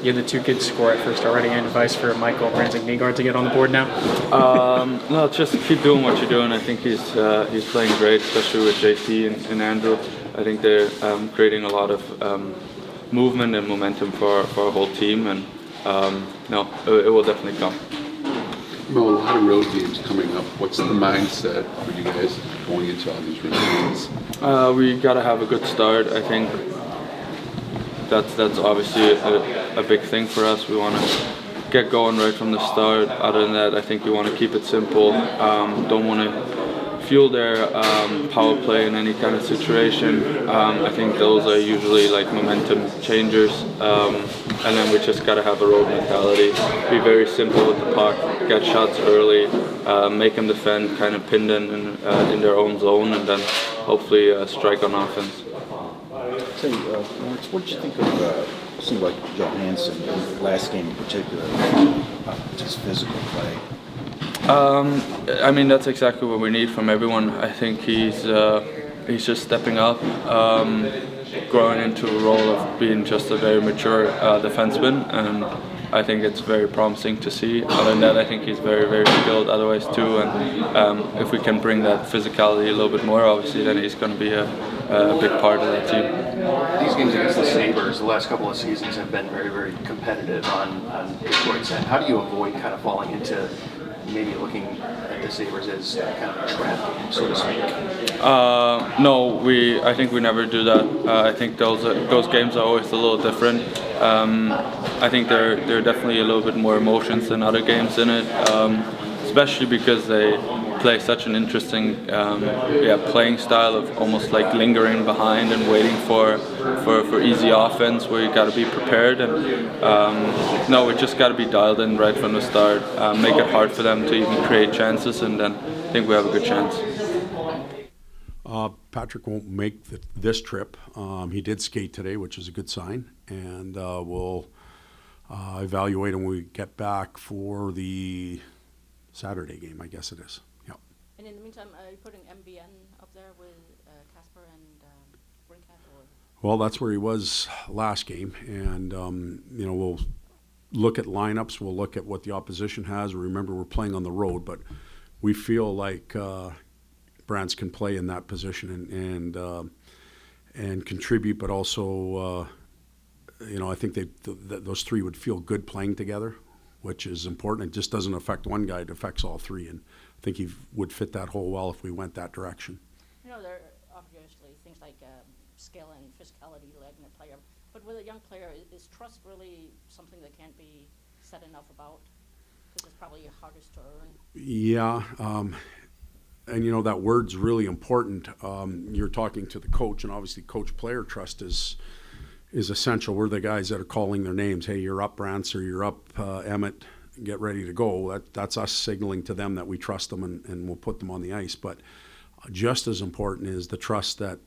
You had the two kids score at first already. Any advice for Michael Branzig-Nygaard to get on the board now? No, just keep doing what you're doing. I think he's playing great, especially with JT and Andrew. I think they're creating a lot of movement and momentum for our whole team, and it will definitely come. Well, a lot of road games coming up. What's the mindset for you guys going into all these road games? We got to have a good start. I think that's obviously a big thing for us. We want to get going right from the start. Other than that, I think we want to keep it simple. Don't want to fuel their power play in any kind of situation. I think those are usually like momentum changers. And then we just got to have a road mentality. Be very simple with the puck, get shots early, make them defend, kind of pin them in their own zone, and then hopefully strike on offense. Say, Moritz, what did you think of seemed like Johansson in the last game in particular, just physical play? I mean, that's exactly what we need from everyone. I think he's just stepping up, growing into a role of being just a very mature defenseman, and I think it's very promising to see. Other than that, I think he's very, very skilled otherwise too, and if we can bring that physicality a little bit more, obviously, then he's going to be a big part of that team. These games against the Sabres, the last couple of seasons have been very, very competitive on Detroit's end. How do you avoid kind of falling into maybe looking at the Sabres as kind of a trap game, so to speak? No, I think we never do that. I think those games are always a little different. I think there are definitely a little bit more emotions than other games in it, especially because they play such an interesting playing style of almost like lingering behind and waiting for easy offense where you got to be prepared. And we just got to be dialed in right from the start, make it hard for them to even create chances, and then I think we have a good chance. Patrick won't make this trip. He did skate today, which is a good sign, and we'll evaluate him when we get back for the Saturday game, I guess it is. Yep. And in the meantime, are you putting MBN up there with Casper and Brinkat? Well, that's where he was last game, and we'll look at lineups. We'll look at what the opposition has. Remember, we're playing on the road, but we feel like Brands can play in that position and contribute, but also, I think those three would feel good playing together, which is important. It just doesn't affect one guy; it affects all three, and I think he would fit that hole well if we went that direction. There are obviously things like skill and physicality lagging a player, but with a young player, is trust really something that can't be said enough about? Because it's probably hardest to earn. Yeah. And that word's really important. You're talking to the coach, and obviously coach-player trust is essential. We're the guys that are calling their names. Hey, you're up, Brantz, or you're up, Emmett. Get ready to go. That's us signaling to them that we trust them and we'll put them on the ice. But just as important is the trust that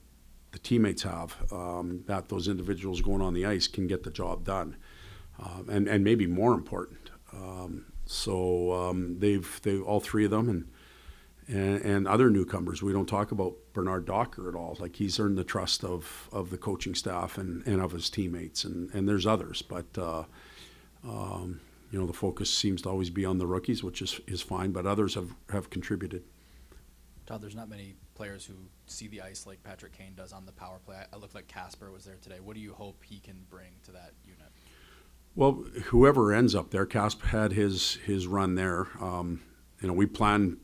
the teammates have, that those individuals going on the ice can get the job done, and maybe more important. They've all three of them and other newcomers. We don't talk about Bernard Docker at all. Like, he's earned the trust of the coaching staff and of his teammates, and there's others. But the focus seems to always be on the rookies, which is fine. But others have contributed. Todd, there's not many players who see the ice like Patrick Kane does on the power play. I looked like Casper was there today. What do you hope he can bring to that unit? Well, whoever ends up there, Casper had his run there. We planned.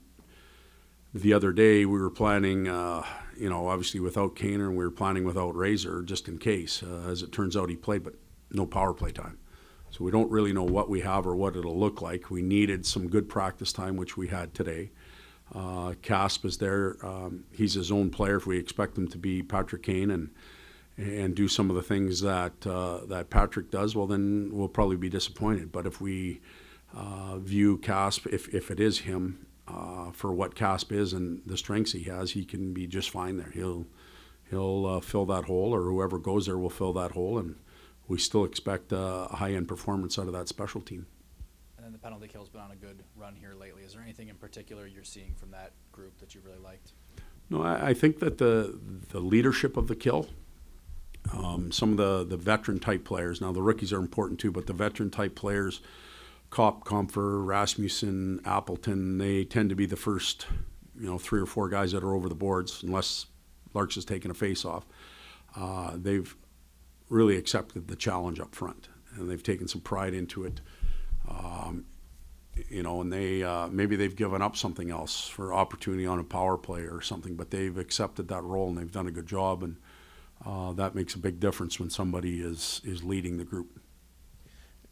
The other day we were planning, obviously without Kaner, and we were planning without Razor just in case. As it turns out, he played, but no power play time. So we don't really know what we have or what it'll look like. We needed some good practice time, which we had today. Casp is there. He's his own player. If we expect him to be Patrick Kane and do some of the things that Patrick does, well, then we'll probably be disappointed. But if we view Casp, if it is him, for what Casp is and the strengths he has, he can be just fine there. He'll fill that hole, or whoever goes there will fill that hole, and we still expect a high-end performance out of that special team. And then the penalty kill's been on a good run here lately. Is there anything in particular you're seeing from that group that you really liked? No, I think that the leadership of the kill some of the veteran type players. Now the rookies are important too, but the veteran type players, Kopp, Comfer, Rasmussen, Appleton, they tend to be the first, 3 or 4 guys that are over the boards, unless Larks has taken a face off. They've really accepted the challenge up front, and they've taken some pride into it. And they maybe they've given up something else for opportunity on a power play or something, but they've accepted that role and they've done a good job, and that makes a big difference when somebody is leading the group.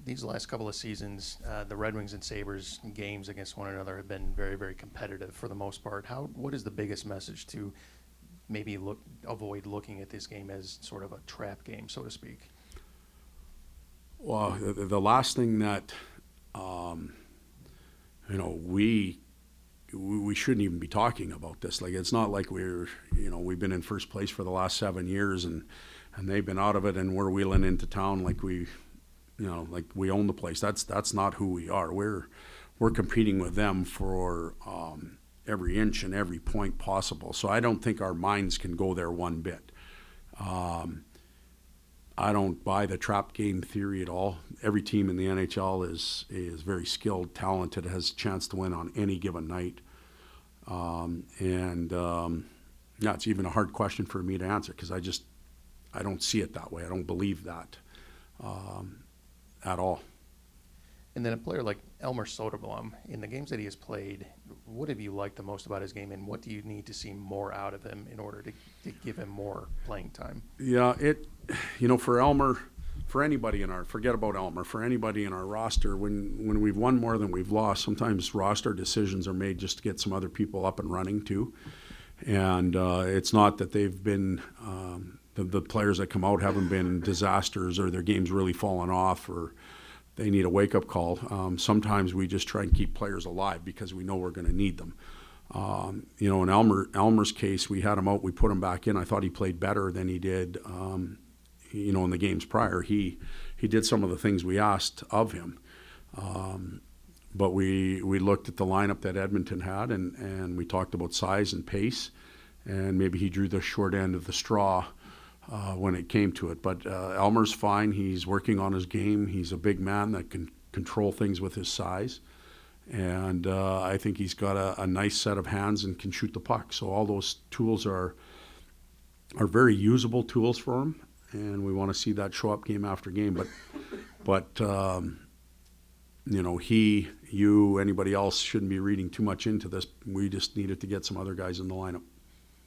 These last couple of seasons, the Red Wings and Sabres games against one another have been very, very competitive for the most part. What is the biggest message to maybe avoid looking at this game as sort of a trap game, so to speak? Well, the last thing that we shouldn't even be talking about this. Like, it's not like we've been in first place for the last 7 years and they've been out of it and we're wheeling into town like we own the place. That's not who we are. We're competing with them for every inch and every point possible. So I don't think our minds can go there one bit. I don't buy the trap game theory at all. Every team in the NHL is very skilled, talented, has a chance to win on any given night. It's even a hard question for me to answer because I don't see it that way. I don't believe that at all. And then a player like Elmer Soderblom, in the games that he has played, what have you liked the most about his game, and what do you need to see more out of him in order to give him more playing time? Yeah, for Elmer, for anybody forget about Elmer, for anybody in our roster, when we've won more than we've lost, sometimes roster decisions are made just to get some other people up and running too. And it's not that they've been, the players that come out haven't been disasters or their game's really fallen off or they need a wake-up call. Sometimes we just try and keep players alive because we know we're going to need them. In Elmer's case, we had him out, we put him back in. I thought he played better than he did, in the games prior. He did some of the things we asked of him. But we looked at the lineup that Edmonton had, and we talked about size and pace, and maybe he drew the short end of the straw when it came to it. But Elmer's fine. He's working on his game. He's a big man that can control things with his size. And I think he's got a nice set of hands and can shoot the puck. So all those tools are very usable tools for him. And we want to see that show up game after game. But he, you, anybody else shouldn't be reading too much into this. We just needed to get some other guys in the lineup.